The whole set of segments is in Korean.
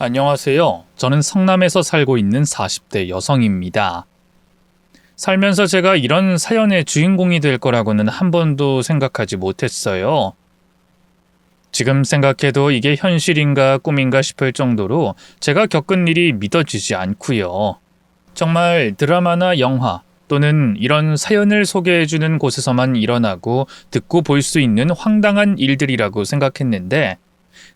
안녕하세요. 저는 성남에서 살고 있는 40대 여성입니다. 살면서 제가 이런 사연의 주인공이 될 거라고는 한 번도 생각하지 못했어요. 지금 생각해도 이게 현실인가 꿈인가 싶을 정도로 제가 겪은 일이 믿어지지 않고요. 정말 드라마나 영화 또는 이런 사연을 소개해주는 곳에서만 일어나고 듣고 볼 수 있는 황당한 일들이라고 생각했는데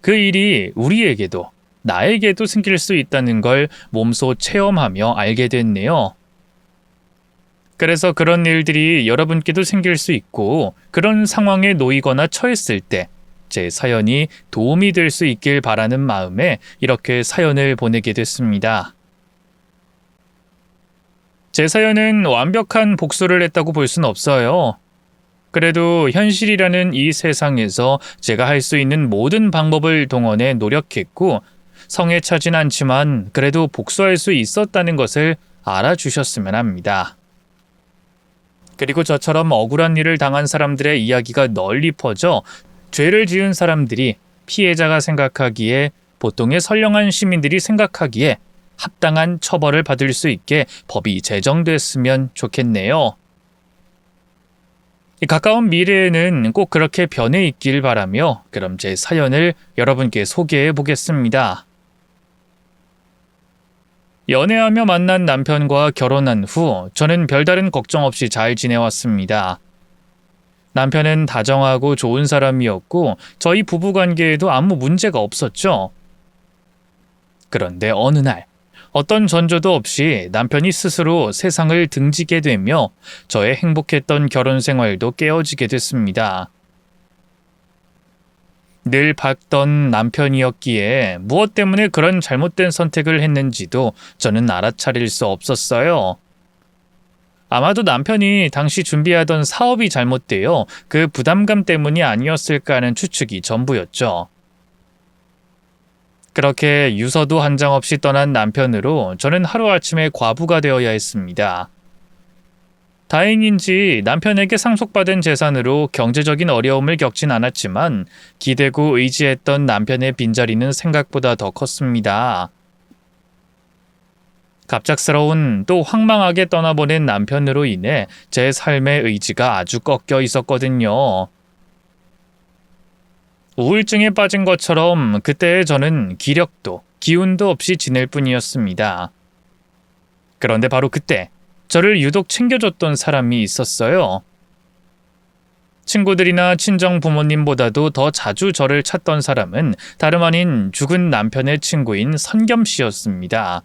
그 일이 우리에게도 나에게도 생길 수 있다는 걸 몸소 체험하며 알게 됐네요. 그래서 그런 일들이 여러분께도 생길 수 있고 그런 상황에 놓이거나 처했을 때 제 사연이 도움이 될 수 있길 바라는 마음에 이렇게 사연을 보내게 됐습니다. 제 사연은 완벽한 복수를 했다고 볼 순 없어요. 그래도 현실이라는 이 세상에서 제가 할 수 있는 모든 방법을 동원해 노력했고 성에 차진 않지만 그래도 복수할 수 있었다는 것을 알아주셨으면 합니다. 그리고 저처럼 억울한 일을 당한 사람들의 이야기가 널리 퍼져 죄를 지은 사람들이 피해자가 생각하기에 보통의 선량한 시민들이 생각하기에 합당한 처벌을 받을 수 있게 법이 제정됐으면 좋겠네요. 가까운 미래에는 꼭 그렇게 변해 있길 바라며 그럼 제 사연을 여러분께 소개해 보겠습니다. 연애하며 만난 남편과 결혼한 후 저는 별다른 걱정 없이 잘 지내왔습니다. 남편은 다정하고 좋은 사람이었고 저희 부부관계에도 아무 문제가 없었죠. 그런데 어느 날 어떤 전조도 없이 남편이 스스로 세상을 등지게 되며 저의 행복했던 결혼 생활도 깨어지게 됐습니다. 늘 봤던 남편이었기에 무엇 때문에 그런 잘못된 선택을 했는지도 저는 알아차릴 수 없었어요. 아마도 남편이 당시 준비하던 사업이 잘못되어 그 부담감 때문이 아니었을까 하는 추측이 전부였죠. 그렇게 유서도 한 장 없이 떠난 남편으로 저는 하루아침에 과부가 되어야 했습니다. 다행인지 남편에게 상속받은 재산으로 경제적인 어려움을 겪진 않았지만 기대고 의지했던 남편의 빈자리는 생각보다 더 컸습니다. 갑작스러운 또 황망하게 떠나보낸 남편으로 인해 제 삶의 의지가 아주 꺾여 있었거든요. 우울증에 빠진 것처럼 그때의 저는 기력도 기운도 없이 지낼 뿐이었습니다. 그런데 바로 그때 저를 유독 챙겨줬던 사람이 있었어요. 친구들이나 친정 부모님보다도 더 자주 저를 찾던 사람은 다름 아닌 죽은 남편의 친구인 선겸 씨였습니다.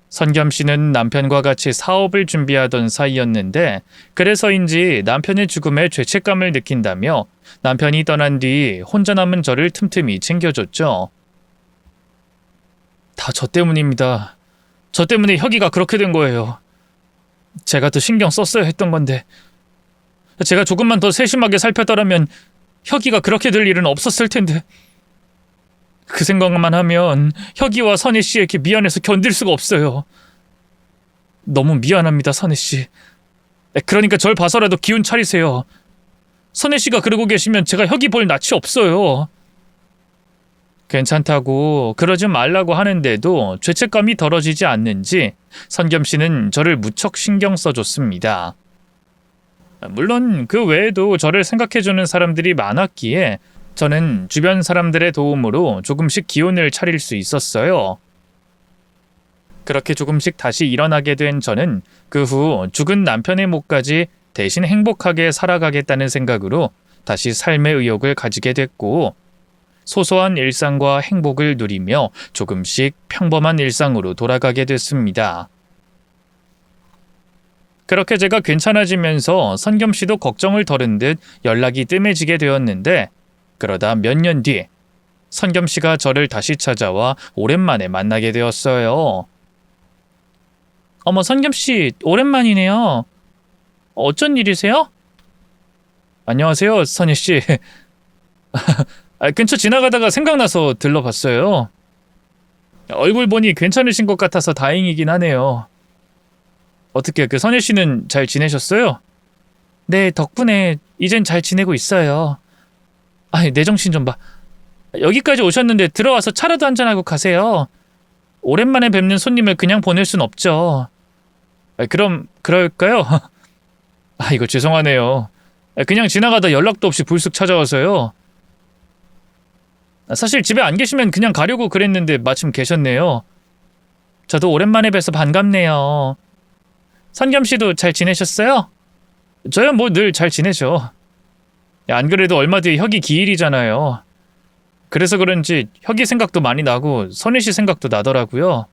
선겸 씨는 남편과 같이 사업을 준비하던 사이였는데 그래서인지 남편의 죽음에 죄책감을 느낀다며 남편이 떠난 뒤 혼자 남은 저를 틈틈이 챙겨줬죠. 다 저 때문입니다. 저 때문에 혁이가 그렇게 된 거예요. 제가 더 신경 썼어야 했던 건데 제가 조금만 더 세심하게 살폈더라면 혁이가 그렇게 될 일은 없었을 텐데 그 생각만 하면 혁이와 선혜 씨에게 미안해서 견딜 수가 없어요. 너무 미안합니다, 선혜 씨. 그러니까 절 봐서라도 기운 차리세요. 선혜 씨가 그러고 계시면 제가 혁이 볼 낯이 없어요. 괜찮다고 그러지 말라고 하는데도 죄책감이 덜어지지 않는지 선겸 씨는 저를 무척 신경 써줬습니다. 물론 그 외에도 저를 생각해주는 사람들이 많았기에 저는 주변 사람들의 도움으로 조금씩 기운을 차릴 수 있었어요. 그렇게 조금씩 다시 일어나게 된 저는 그 후 죽은 남편의 몫까지 대신 행복하게 살아가겠다는 생각으로 다시 삶의 의욕을 가지게 됐고 소소한 일상과 행복을 누리며 조금씩 평범한 일상으로 돌아가게 됐습니다. 그렇게 제가 괜찮아지면서 선겸 씨도 걱정을 덜은 듯 연락이 뜸해지게 되었는데 그러다 몇 년 뒤 선겸 씨가 저를 다시 찾아와 오랜만에 만나게 되었어요. 어머, 선겸 씨, 오랜만이네요. 어쩐 일이세요? 안녕하세요, 선희 씨. 근처 지나가다가 생각나서 들러봤어요. 얼굴 보니 괜찮으신 것 같아서 다행이긴 하네요. 어떻게 선희 씨는 잘 지내셨어요? 네, 덕분에 이젠 잘 지내고 있어요. 내 정신 좀 봐. 여기까지 오셨는데 들어와서 차라도 한잔하고 가세요. 오랜만에 뵙는 손님을 그냥 보낼 순 없죠. 그럼 그럴까요? 이거 죄송하네요. 그냥 지나가다 연락도 없이 불쑥 찾아와서요. 사실 집에 안 계시면 그냥 가려고 그랬는데 마침 계셨네요. 저도 오랜만에 뵈서 반갑네요. 선겸 씨도 잘 지내셨어요? 저야 뭐 늘 잘 지내죠. 안 그래도 얼마 뒤에 혁이 기일이잖아요. 그래서 그런지 혁이 생각도 많이 나고 선희 씨 생각도 나더라고요.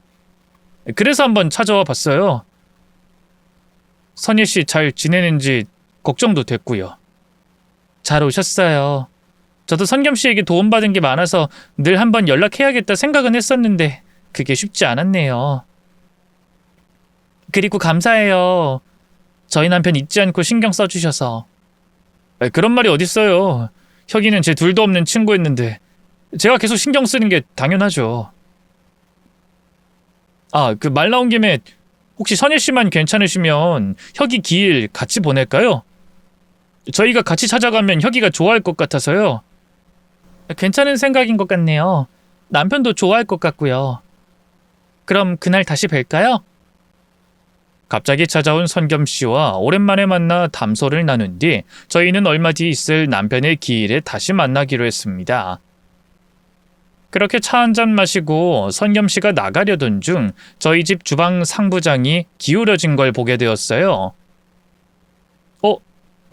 그래서 한번 찾아와 봤어요. 선희 씨 잘 지내는지 걱정도 됐고요. 잘 오셨어요. 저도 선겸 씨에게 도움받은 게 많아서 늘 한번 연락해야겠다 생각은 했었는데 그게 쉽지 않았네요. 그리고 감사해요. 저희 남편 잊지 않고 신경 써주셔서. 그런 말이 어딨어요. 혁이는 제 둘도 없는 친구였는데 제가 계속 신경 쓰는 게 당연하죠. 그 말 나온 김에 혹시 선희 씨만 괜찮으시면 혁이 기일 같이 보낼까요? 저희가 같이 찾아가면 혁이가 좋아할 것 같아서요. 괜찮은 생각인 것 같네요. 남편도 좋아할 것 같고요. 그럼 그날 다시 뵐까요? 갑자기 찾아온 선겸 씨와 오랜만에 만나 담소를 나눈 뒤 저희는 얼마 뒤 있을 남편의 기일에 다시 만나기로 했습니다. 그렇게 차 한잔 마시고 선겸 씨가 나가려던 중 저희 집 주방 상부장이 기울어진 걸 보게 되었어요.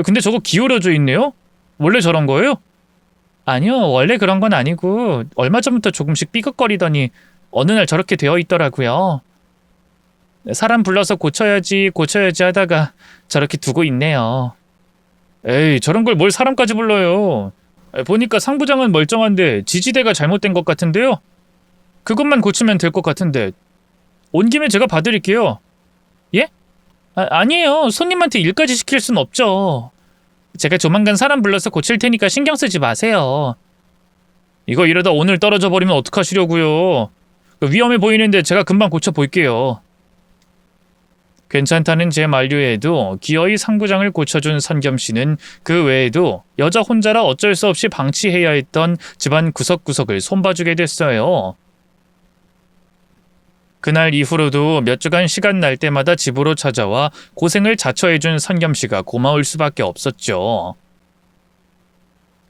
근데 저거 기울어져 있네요? 원래 저런 거예요? 아니요, 원래 그런 건 아니고 얼마 전부터 조금씩 삐걱거리더니 어느 날 저렇게 되어 있더라고요. 사람 불러서 고쳐야지 하다가 저렇게 두고 있네요. 에이, 저런 걸 뭘 사람까지 불러요. 보니까 상부장은 멀쩡한데 지지대가 잘못된 것 같은데요? 그것만 고치면 될 것 같은데 온 김에 제가 봐드릴게요. 예? 아니에요. 손님한테 일까지 시킬 순 없죠. 제가 조만간 사람 불러서 고칠 테니까 신경 쓰지 마세요. 이거 이러다 오늘 떨어져 버리면 어떡하시려고요. 위험해 보이는데 제가 금방 고쳐볼게요. 괜찮다는 제 만류에도 기어이 상부장을 고쳐준 선겸 씨는 그 외에도 여자 혼자라 어쩔 수 없이 방치해야 했던 집안 구석구석을 손봐주게 됐어요. 그날 이후로도 몇 주간 시간 날 때마다 집으로 찾아와 고생을 자처해준 선겸 씨가 고마울 수밖에 없었죠.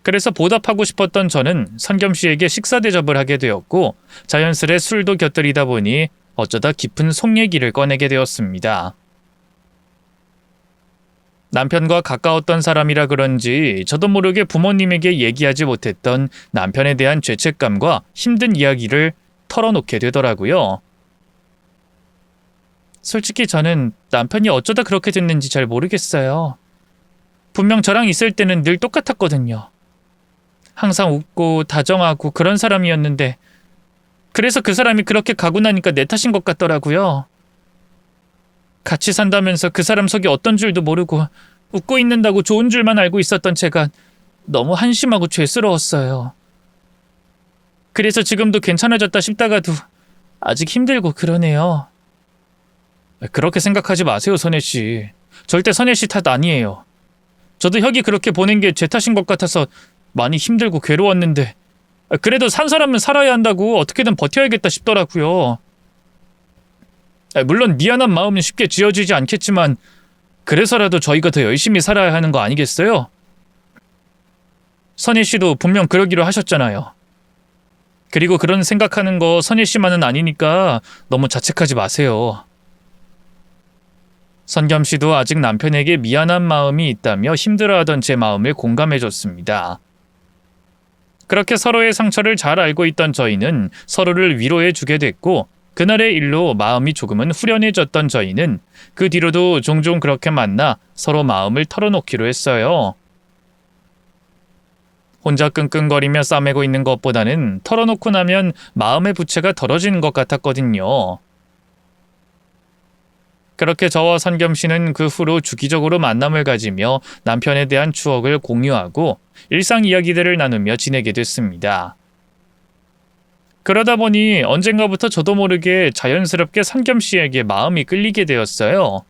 그래서 보답하고 싶었던 저는 선겸 씨에게 식사 대접을 하게 되었고 자연스레 술도 곁들이다 보니 어쩌다 깊은 속 얘기를 꺼내게 되었습니다. 남편과 가까웠던 사람이라 그런지 저도 모르게 부모님에게 얘기하지 못했던 남편에 대한 죄책감과 힘든 이야기를 털어놓게 되더라고요. 솔직히 저는 남편이 어쩌다 그렇게 됐는지 잘 모르겠어요. 분명 저랑 있을 때는 늘 똑같았거든요. 항상 웃고 다정하고 그런 사람이었는데 그래서 그 사람이 그렇게 가고 나니까 내 탓인 것 같더라고요. 같이 산다면서 그 사람 속이 어떤 줄도 모르고 웃고 있는다고 좋은 줄만 알고 있었던 제가 너무 한심하고 죄스러웠어요. 그래서 지금도 괜찮아졌다 싶다가도 아직 힘들고 그러네요. 그렇게 생각하지 마세요, 선혜 씨. 절대 선혜 씨 탓 아니에요. 저도 혁이 그렇게 보낸 게 제 탓인 것 같아서 많이 힘들고 괴로웠는데 그래도 산 사람은 살아야 한다고 어떻게든 버텨야겠다 싶더라고요. 물론 미안한 마음은 쉽게 지어지지 않겠지만 그래서라도 저희가 더 열심히 살아야 하는 거 아니겠어요? 선희 씨도 분명 그러기로 하셨잖아요. 그리고 그런 생각하는 거 선희 씨만은 아니니까 너무 자책하지 마세요. 선겸 씨도 아직 남편에게 미안한 마음이 있다며 힘들어하던 제 마음을 공감해줬습니다. 그렇게 서로의 상처를 잘 알고 있던 저희는 서로를 위로해주게 됐고 그날의 일로 마음이 조금은 후련해졌던 저희는 그 뒤로도 종종 그렇게 만나 서로 마음을 털어놓기로 했어요. 혼자 끙끙거리며 싸매고 있는 것보다는 털어놓고 나면 마음의 부채가 덜어지는 것 같았거든요. 그렇게 저와 선겸 씨는 그 후로 주기적으로 만남을 가지며 남편에 대한 추억을 공유하고 일상 이야기들을 나누며 지내게 됐습니다. 그러다 보니 언젠가부터 저도 모르게 자연스럽게 선겸 씨에게 마음이 끌리게 되었어요.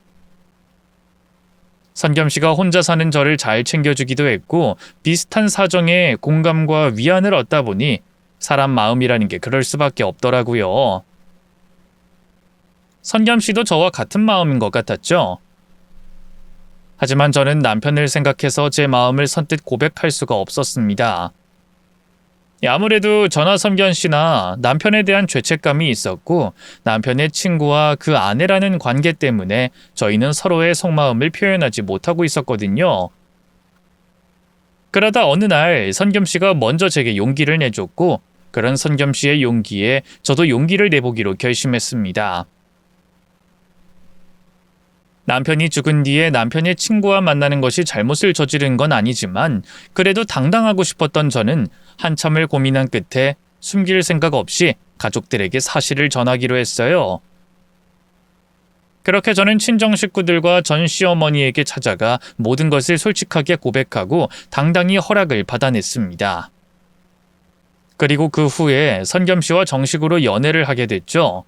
선겸 씨가 혼자 사는 저를 잘 챙겨주기도 했고 비슷한 사정에 공감과 위안을 얻다 보니 사람 마음이라는 게 그럴 수밖에 없더라고요. 선겸 씨도 저와 같은 마음인 것 같았죠? 하지만 저는 남편을 생각해서 제 마음을 선뜻 고백할 수가 없었습니다. 아무래도 저나 선견 씨나 남편에 대한 죄책감이 있었고 남편의 친구와 그 아내라는 관계 때문에 저희는 서로의 속마음을 표현하지 못하고 있었거든요. 그러다 어느 날 선겸 씨가 먼저 제게 용기를 내줬고 그런 선겸 씨의 용기에 저도 용기를 내보기로 결심했습니다. 남편이 죽은 뒤에 남편의 친구와 만나는 것이 잘못을 저지른 건 아니지만 그래도 당당하고 싶었던 저는 한참을 고민한 끝에 숨길 생각 없이 가족들에게 사실을 전하기로 했어요. 그렇게 저는 친정 식구들과 전 시어머니에게 찾아가 모든 것을 솔직하게 고백하고 당당히 허락을 받아냈습니다. 그리고 그 후에 선겸 씨와 정식으로 연애를 하게 됐죠.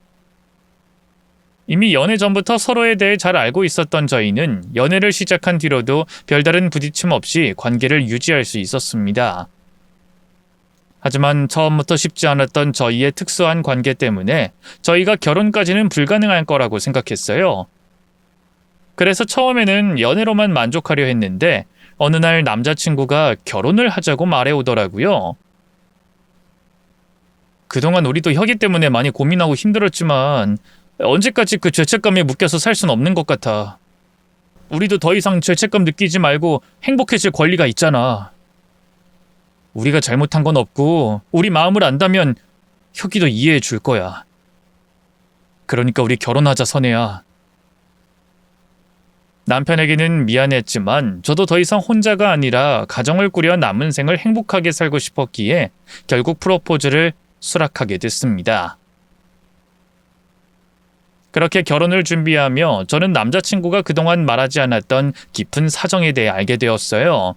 이미 연애 전부터 서로에 대해 잘 알고 있었던 저희는 연애를 시작한 뒤로도 별다른 부딪힘 없이 관계를 유지할 수 있었습니다. 하지만 처음부터 쉽지 않았던 저희의 특수한 관계 때문에 저희가 결혼까지는 불가능할 거라고 생각했어요. 그래서 처음에는 연애로만 만족하려 했는데 어느 날 남자친구가 결혼을 하자고 말해오더라고요. 그동안 우리도 혁이 때문에 많이 고민하고 힘들었지만 언제까지 그 죄책감에 묶여서 살 순 없는 것 같아. 우리도 더 이상 죄책감 느끼지 말고 행복해질 권리가 있잖아. 우리가 잘못한 건 없고 우리 마음을 안다면 혁이도 이해해 줄 거야. 그러니까 우리 결혼하자, 선혜야. 남편에게는 미안했지만 저도 더 이상 혼자가 아니라 가정을 꾸려 남은 생을 행복하게 살고 싶었기에 결국 프로포즈를 수락하게 됐습니다. 그렇게 결혼을 준비하며 저는 남자친구가 그동안 말하지 않았던 깊은 사정에 대해 알게 되었어요.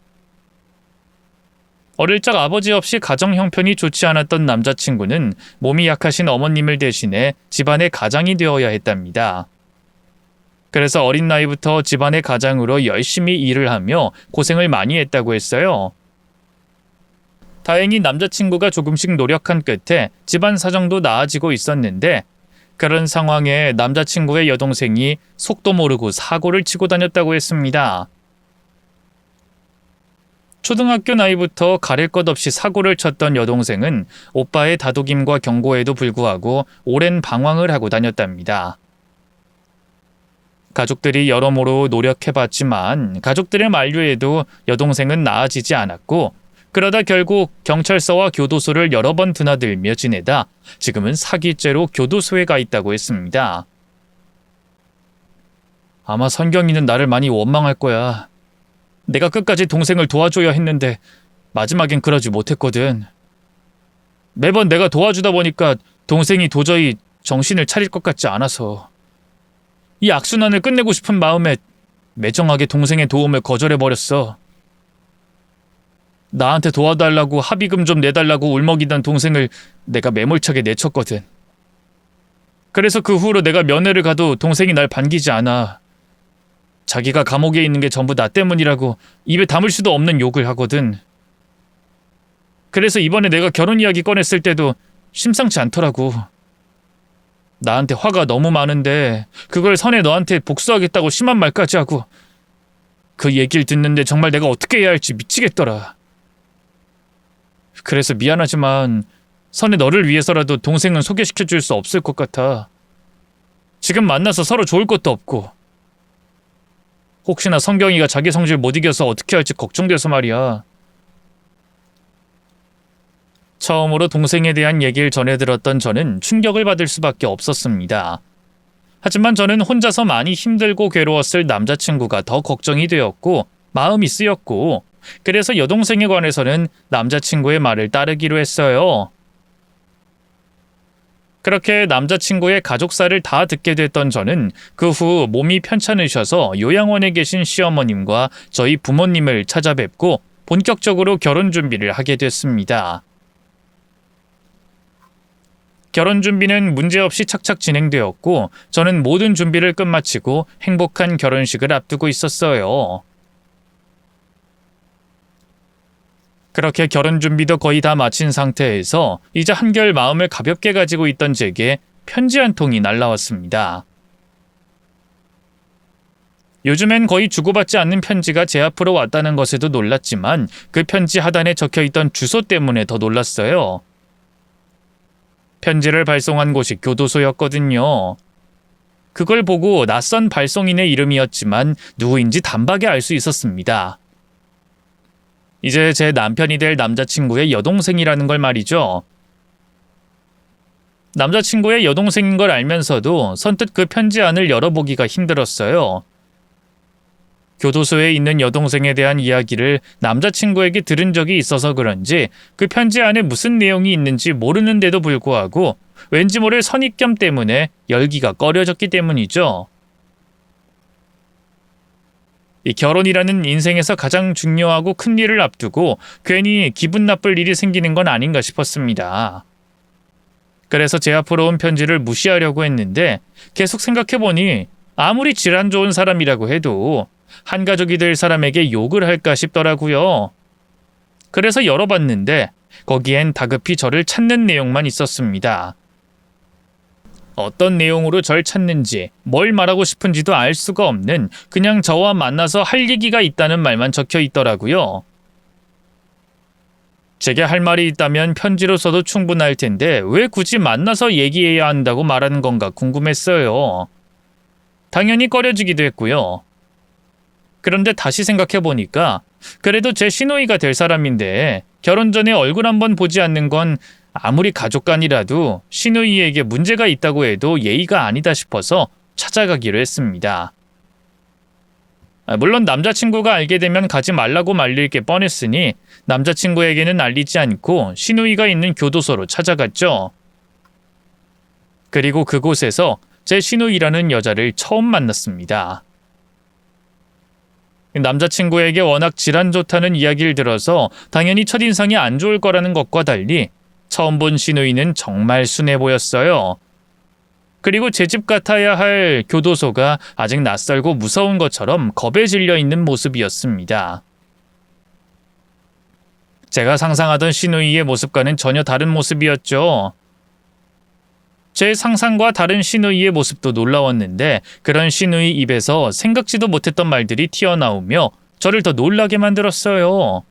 어릴 적 아버지 없이 가정 형편이 좋지 않았던 남자친구는 몸이 약하신 어머님을 대신해 집안의 가장이 되어야 했답니다. 그래서 어린 나이부터 집안의 가장으로 열심히 일을 하며 고생을 많이 했다고 했어요. 다행히 남자친구가 조금씩 노력한 끝에 집안 사정도 나아지고 있었는데 그런 상황에 남자친구의 여동생이 속도 모르고 사고를 치고 다녔다고 했습니다. 초등학교 나이부터 가릴 것 없이 사고를 쳤던 여동생은 오빠의 다독임과 경고에도 불구하고 오랜 방황을 하고 다녔답니다. 가족들이 여러모로 노력해봤지만 가족들의 만류에도 여동생은 나아지지 않았고 그러다 결국 경찰서와 교도소를 여러 번 드나들며 지내다 지금은 사기죄로 교도소에 가 있다고 했습니다. 아마 선경이는 나를 많이 원망할 거야. 내가 끝까지 동생을 도와줘야 했는데 마지막엔 그러지 못했거든. 매번 내가 도와주다 보니까 동생이 도저히 정신을 차릴 것 같지 않아서 이 악순환을 끝내고 싶은 마음에 매정하게 동생의 도움을 거절해버렸어. 나한테 도와달라고 합의금 좀 내달라고 울먹이던 동생을 내가 매몰차게 내쳤거든. 그래서 그 후로 내가 면회를 가도 동생이 날 반기지 않아. 자기가 감옥에 있는 게 전부 나 때문이라고 입에 담을 수도 없는 욕을 하거든. 그래서 이번에 내가 결혼 이야기 꺼냈을 때도 심상치 않더라고. 나한테 화가 너무 많은데 그걸 선에 너한테 복수하겠다고 심한 말까지 하고 그 얘기를 듣는데 정말 내가 어떻게 해야 할지 미치겠더라. 그래서 미안하지만 선에 너를 위해서라도 동생은 소개시켜줄 수 없을 것 같아. 지금 만나서 서로 좋을 것도 없고 혹시나 성경이가 자기 성질 못 이겨서 어떻게 할지 걱정돼서 말이야. 처음으로 동생에 대한 얘기를 전해 들었던 저는 충격을 받을 수밖에 없었습니다. 하지만 저는 혼자서 많이 힘들고 괴로웠을 남자친구가 더 걱정이 되었고 마음이 쓰였고 그래서 여동생에 관해서는 남자친구의 말을 따르기로 했어요. 그렇게 남자친구의 가족사를 다 듣게 됐던 저는 그 후 몸이 편찮으셔서 요양원에 계신 시어머님과 저희 부모님을 찾아뵙고 본격적으로 결혼 준비를 하게 됐습니다. 결혼 준비는 문제없이 착착 진행되었고 저는 모든 준비를 끝마치고 행복한 결혼식을 앞두고 있었어요. 그렇게 결혼 준비도 거의 다 마친 상태에서 이제 한결 마음을 가볍게 가지고 있던 제게 편지 한 통이 날라왔습니다. 요즘엔 거의 주고받지 않는 편지가 제 앞으로 왔다는 것에도 놀랐지만 그 편지 하단에 적혀있던 주소 때문에 더 놀랐어요. 편지를 발송한 곳이 교도소였거든요. 그걸 보고 낯선 발송인의 이름이었지만 누구인지 단박에 알 수 있었습니다. 이제 제 남편이 될 남자친구의 여동생이라는 걸 말이죠. 남자친구의 여동생인 걸 알면서도 선뜻 그 편지 안을 열어보기가 힘들었어요. 교도소에 있는 여동생에 대한 이야기를 남자친구에게 들은 적이 있어서 그런지 그 편지 안에 무슨 내용이 있는지 모르는데도 불구하고 왠지 모를 선입견 때문에 열기가 꺼려졌기 때문이죠. 이 결혼이라는 인생에서 가장 중요하고 큰 일을 앞두고 괜히 기분 나쁠 일이 생기는 건 아닌가 싶었습니다. 그래서 제 앞으로 온 편지를 무시하려고 했는데 계속 생각해보니 아무리 질환 좋은 사람이라고 해도 한 가족이 될 사람에게 욕을 할까 싶더라고요. 그래서 열어봤는데 거기엔 다급히 저를 찾는 내용만 있었습니다. 어떤 내용으로 절 찾는지, 뭘 말하고 싶은지도 알 수가 없는 그냥 저와 만나서 할 얘기가 있다는 말만 적혀 있더라고요. 제게 할 말이 있다면 편지로 써도 충분할 텐데 왜 굳이 만나서 얘기해야 한다고 말하는 건가 궁금했어요. 당연히 꺼려지기도 했고요. 그런데 다시 생각해보니까 그래도 제 시누이가 될 사람인데 결혼 전에 얼굴 한번 보지 않는 건 아무리 가족간이라도 시누이에게 문제가 있다고 해도 예의가 아니다 싶어서 찾아가기로 했습니다. 물론 남자친구가 알게 되면 가지 말라고 말릴 게 뻔했으니 남자친구에게는 알리지 않고 시누이가 있는 교도소로 찾아갔죠. 그리고 그곳에서 제 시누이라는 여자를 처음 만났습니다. 남자친구에게 워낙 질환 좋다는 이야기를 들어서 당연히 첫인상이 안 좋을 거라는 것과 달리 처음 본 시누이는 정말 순해 보였어요. 그리고 제 집 같아야 할 교도소가 아직 낯설고 무서운 것처럼 겁에 질려 있는 모습이었습니다. 제가 상상하던 시누이의 모습과는 전혀 다른 모습이었죠. 제 상상과 다른 시누이의 모습도 놀라웠는데 그런 시누이 입에서 생각지도 못했던 말들이 튀어나오며 저를 더 놀라게 만들었어요.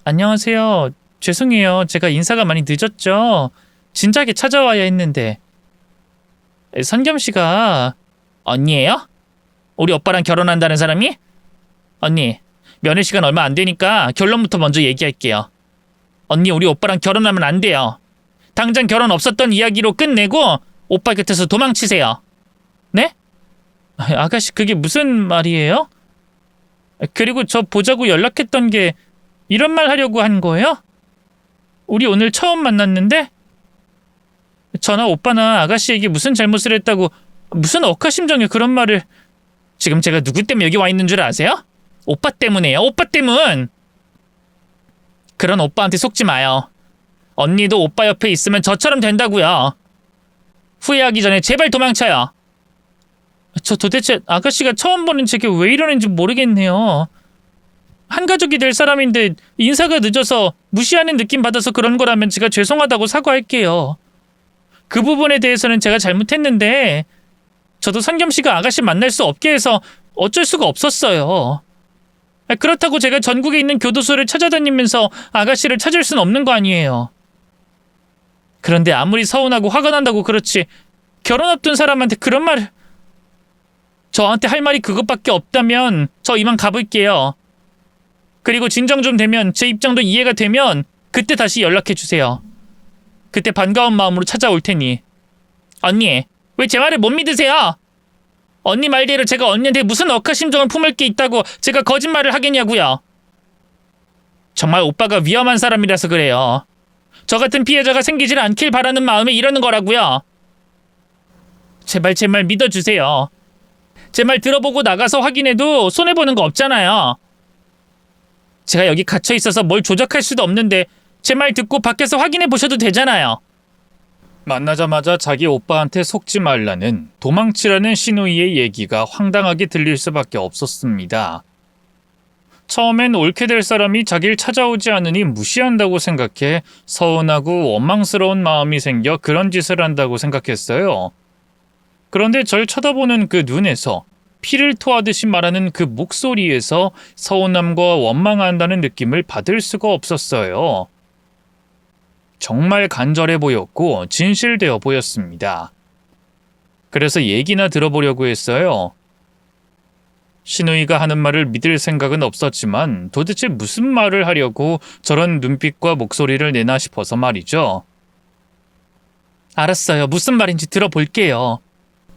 안녕하세요. 죄송해요. 제가 인사가 많이 늦었죠. 진작에 찾아와야 했는데. 선겸 씨가 언니예요? 우리 오빠랑 결혼한다는 사람이? 언니, 면회 시간 얼마 안 되니까 결론부터 먼저 얘기할게요. 언니, 우리 오빠랑 결혼하면 안 돼요. 당장 결혼 없었던 이야기로 끝내고 오빠 곁에서 도망치세요. 네? 아가씨, 그게 무슨 말이에요? 그리고 저 보자고 연락했던 게 이런 말 하려고 한 거예요? 우리 오늘 처음 만났는데? 저나 오빠나 아가씨에게 무슨 잘못을 했다고 무슨 억하심정에 그런 말을. 지금 제가 누구 때문에 여기 와 있는 줄 아세요? 오빠 때문이에요. 오빠 때문. 그런 오빠한테 속지 마요. 언니도 오빠 옆에 있으면 저처럼 된다고요. 후회하기 전에 제발 도망쳐요. 저 도대체 아가씨가 처음 보는 제게 왜 이러는지 모르겠네요. 한 가족이 될 사람인데 인사가 늦어서 무시하는 느낌 받아서 그런 거라면 제가 죄송하다고 사과할게요. 그 부분에 대해서는 제가 잘못했는데 저도 선겸 씨가 아가씨 만날 수 없게 해서 어쩔 수가 없었어요. 그렇다고 제가 전국에 있는 교도소를 찾아다니면서 아가씨를 찾을 순 없는 거 아니에요. 그런데 아무리 서운하고 화가 난다고 그렇지 결혼 앞둔 사람한테 그런 말을. 저한테 할 말이 그것밖에 없다면 저 이만 가볼게요. 그리고 진정 좀 되면 제 입장도 이해가 되면 그때 다시 연락해주세요. 그때 반가운 마음으로 찾아올 테니. 언니, 왜 제 말을 못 믿으세요? 언니 말대로 제가 언니한테 무슨 억하심정을 품을 게 있다고 제가 거짓말을 하겠냐고요. 정말 오빠가 위험한 사람이라서 그래요. 저 같은 피해자가 생기질 않길 바라는 마음에 이러는 거라고요. 제발 제 말 믿어주세요. 제 말 들어보고 나가서 확인해도 손해보는 거 없잖아요. 제가 여기 갇혀있어서 뭘 조작할 수도 없는데 제 말 듣고 밖에서 확인해 보셔도 되잖아요. 만나자마자 자기 오빠한테 속지 말라는 도망치라는 시누이의 얘기가 황당하게 들릴 수밖에 없었습니다. 처음엔 옳게 될 사람이 자기를 찾아오지 않으니 무시한다고 생각해 서운하고 원망스러운 마음이 생겨 그런 짓을 한다고 생각했어요. 그런데 절 쳐다보는 그 눈에서, 피를 토하듯이 말하는 그 목소리에서 서운함과 원망한다는 느낌을 받을 수가 없었어요. 정말 간절해 보였고 진실되어 보였습니다. 그래서 얘기나 들어보려고 했어요. 신우이가 하는 말을 믿을 생각은 없었지만 도대체 무슨 말을 하려고 저런 눈빛과 목소리를 내나 싶어서 말이죠. 알았어요. 무슨 말인지 들어볼게요.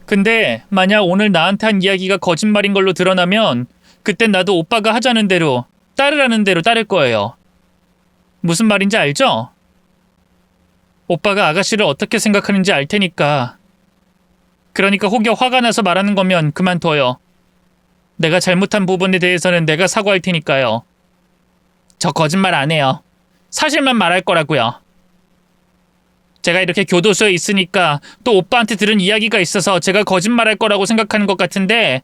근데 만약 오늘 나한테 한 이야기가 거짓말인 걸로 드러나면 그땐 나도 오빠가 하자는 대로, 따르라는 대로 따를 거예요. 무슨 말인지 알죠? 오빠가 아가씨를 어떻게 생각하는지 알 테니까. 그러니까 혹여 화가 나서 말하는 거면 그만둬요. 내가 잘못한 부분에 대해서는 내가 사과할 테니까요. 저 거짓말 안 해요. 사실만 말할 거라고요. 제가 이렇게 교도소에 있으니까 또 오빠한테 들은 이야기가 있어서 제가 거짓말할 거라고 생각하는 것 같은데,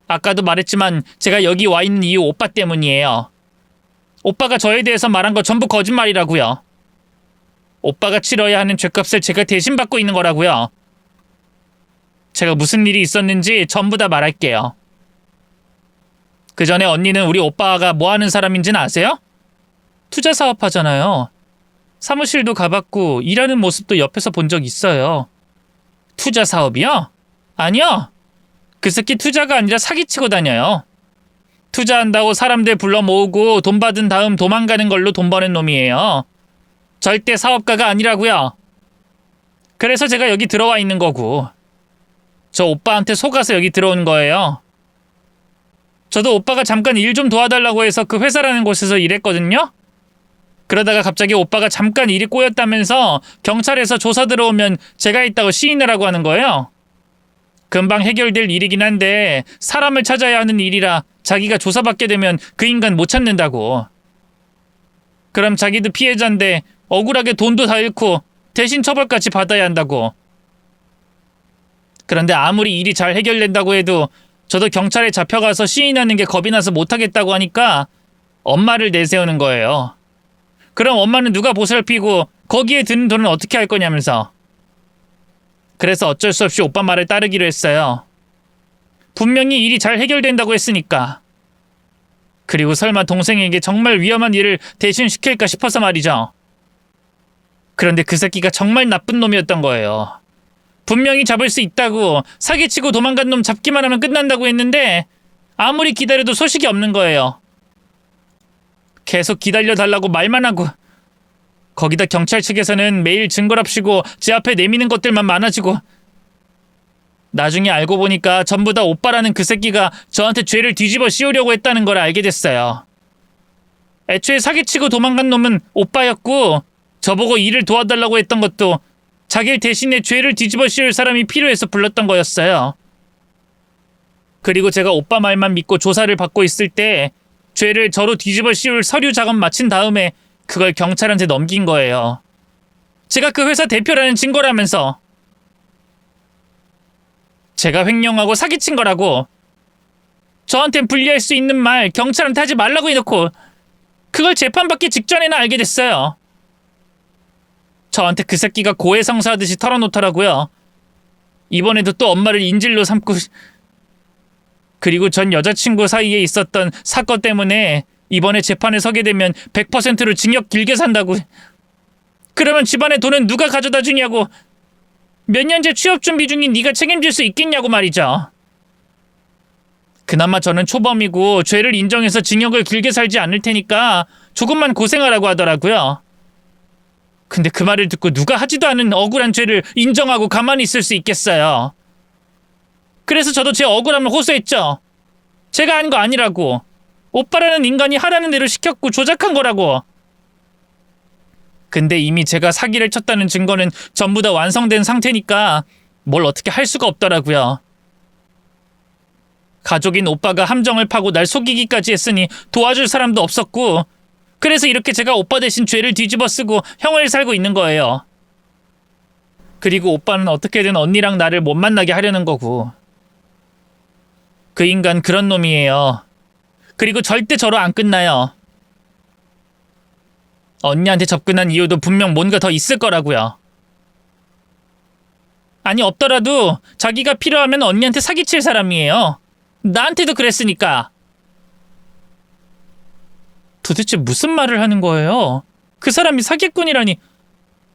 아까도 말했지만 제가 여기 와 있는 이유 오빠 때문이에요. 오빠가 저에 대해서 말한 거 전부 거짓말이라고요. 오빠가 치러야 하는 죗값을 제가 대신 받고 있는 거라고요. 제가 무슨 일이 있었는지 전부 다 말할게요. 그 전에 언니는 우리 오빠가 뭐 하는 사람인지는 아세요? 투자 사업 하잖아요. 사무실도 가봤고 일하는 모습도 옆에서 본 적 있어요. 투자 사업이요? 아니요. 그 새끼 투자가 아니라 사기치고 다녀요. 투자한다고 사람들 불러 모으고 돈 받은 다음 도망가는 걸로 돈 버는 놈이에요. 절대 사업가가 아니라고요. 그래서 제가 여기 들어와 있는 거고. 저 오빠한테 속아서 여기 들어온 거예요. 저도 오빠가 잠깐 일 좀 도와달라고 해서 그 회사라는 곳에서 일했거든요. 그러다가 갑자기 오빠가 잠깐 일이 꼬였다면서 경찰에서 조사 들어오면 제가 있다고 시인을 하고 하는 거예요. 금방 해결될 일이긴 한데 사람을 찾아야 하는 일이라 자기가 조사받게 되면 그 인간 못 찾는다고. 그럼 자기도 피해자인데 억울하게 돈도 다 잃고 대신 처벌까지 받아야 한다고. 그런데 아무리 일이 잘 해결된다고 해도 저도 경찰에 잡혀가서 시인하는 게 겁이 나서 못하겠다고 하니까 엄마를 내세우는 거예요. 그럼 엄마는 누가 보살피고 거기에 드는 돈은 어떻게 할 거냐면서. 그래서 어쩔 수 없이 오빠 말을 따르기로 했어요. 분명히 일이 잘 해결된다고 했으니까. 그리고 설마 동생에게 정말 위험한 일을 대신 시킬까 싶어서 말이죠. 그런데 그 새끼가 정말 나쁜 놈이었던 거예요. 분명히 잡을 수 있다고, 사기치고 도망간 놈 잡기만 하면 끝난다고 했는데 아무리 기다려도 소식이 없는 거예요. 계속 기다려달라고 말만 하고, 거기다 경찰 측에서는 매일 증거랍시고 제 앞에 내미는 것들만 많아지고, 나중에 알고 보니까 전부 다 오빠라는 그 새끼가 저한테 죄를 뒤집어 씌우려고 했다는 걸 알게 됐어요. 애초에 사기치고 도망간 놈은 오빠였고, 저보고 일을 도와달라고 했던 것도 자기를 대신에 죄를 뒤집어 씌울 사람이 필요해서 불렀던 거였어요. 그리고 제가 오빠 말만 믿고 조사를 받고 있을 때 죄를 저로 뒤집어 씌울 서류 작업 마친 다음에 그걸 경찰한테 넘긴 거예요. 제가 그 회사 대표라는 증거라면서. 제가 횡령하고 사기친 거라고. 저한텐 불리할 수 있는 말 경찰한테 하지 말라고 해놓고 그걸 재판받기 직전에나 알게 됐어요. 저한테 그 새끼가 고해성사하듯이 털어놓더라고요. 이번에도 또 엄마를 인질로 삼고, 그리고 전 여자친구 사이에 있었던 사건 때문에 이번에 재판에 서게 되면 100%로 징역 길게 산다고. 그러면 집안의 돈은 누가 가져다 주냐고. 몇 년째 취업 준비 중인 네가 책임질 수 있겠냐고 말이죠. 그나마 저는 초범이고 죄를 인정해서 징역을 길게 살지 않을 테니까 조금만 고생하라고 하더라고요. 근데 그 말을 듣고 누가 하지도 않은 억울한 죄를 인정하고 가만히 있을 수 있겠어요. 그래서 저도 제 억울함을 호소했죠. 제가 한 거 아니라고. 오빠라는 인간이 하라는 대로 시켰고 조작한 거라고. 근데 이미 제가 사기를 쳤다는 증거는 전부 다 완성된 상태니까 뭘 어떻게 할 수가 없더라고요. 가족인 오빠가 함정을 파고 날 속이기까지 했으니 도와줄 사람도 없었고, 그래서 이렇게 제가 오빠 대신 죄를 뒤집어 쓰고 형을 살고 있는 거예요. 그리고 오빠는 어떻게든 언니랑 나를 못 만나게 하려는 거고. 그 인간 그런 놈이에요. 그리고 절대 저로 안 끝나요. 언니한테 접근한 이유도 분명 뭔가 더 있을 거라고요. 아니, 없더라도 자기가 필요하면 언니한테 사기칠 사람이에요. 나한테도 그랬으니까. 도대체 무슨 말을 하는 거예요? 그 사람이 사기꾼이라니.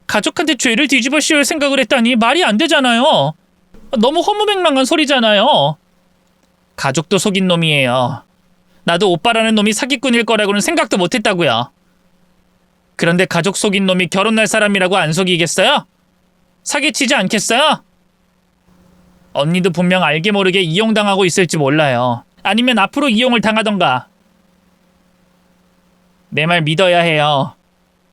가족한테 죄를 뒤집어 씌울 생각을 했다니 말이 안 되잖아요. 너무 허무맹랑한 소리잖아요. 가족도 속인 놈이에요. 나도 오빠라는 놈이 사기꾼일 거라고는 생각도 못했다고요. 그런데 가족 속인 놈이 결혼할 사람이라고 안 속이겠어요? 사기치지 않겠어요? 언니도 분명 알게 모르게 이용당하고 있을지 몰라요. 아니면 앞으로 이용을 당하던가. 내 말 믿어야 해요.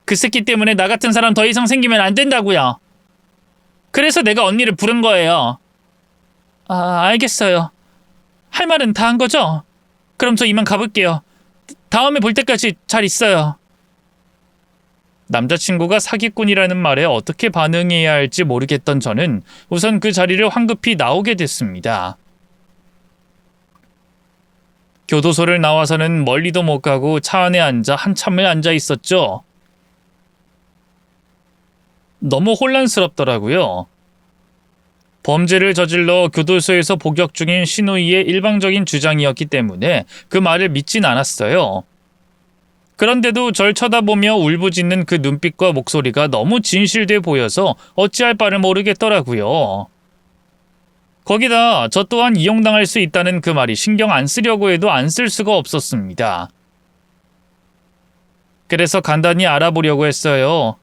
그 새끼 때문에 나 같은 사람 더 이상 생기면 안 된다고요. 그래서 내가 언니를 부른 거예요. 알겠어요. 할 말은 다 한 거죠? 그럼 저 이만 가볼게요. 다음에 볼 때까지 잘 있어요. 남자친구가 사기꾼이라는 말에 어떻게 반응해야 할지 모르겠던 저는 우선 그 자리를 황급히 나오게 됐습니다. 교도소를 나와서는 멀리도 못 가고 차 안에 앉아 한참을 앉아 있었죠. 너무 혼란스럽더라고요. 범죄를 저질러 교도소에서 복역 중인 신우이의 일방적인 주장이었기 때문에 그 말을 믿진 않았어요. 그런데도 절 쳐다보며 울부짖는 그 눈빛과 목소리가 너무 진실돼 보여서 어찌할 바를 모르겠더라고요. 거기다 저 또한 이용당할 수 있다는 그 말이 신경 안 쓰려고 해도 안 쓸 수가 없었습니다. 그래서 간단히 알아보려고 했어요.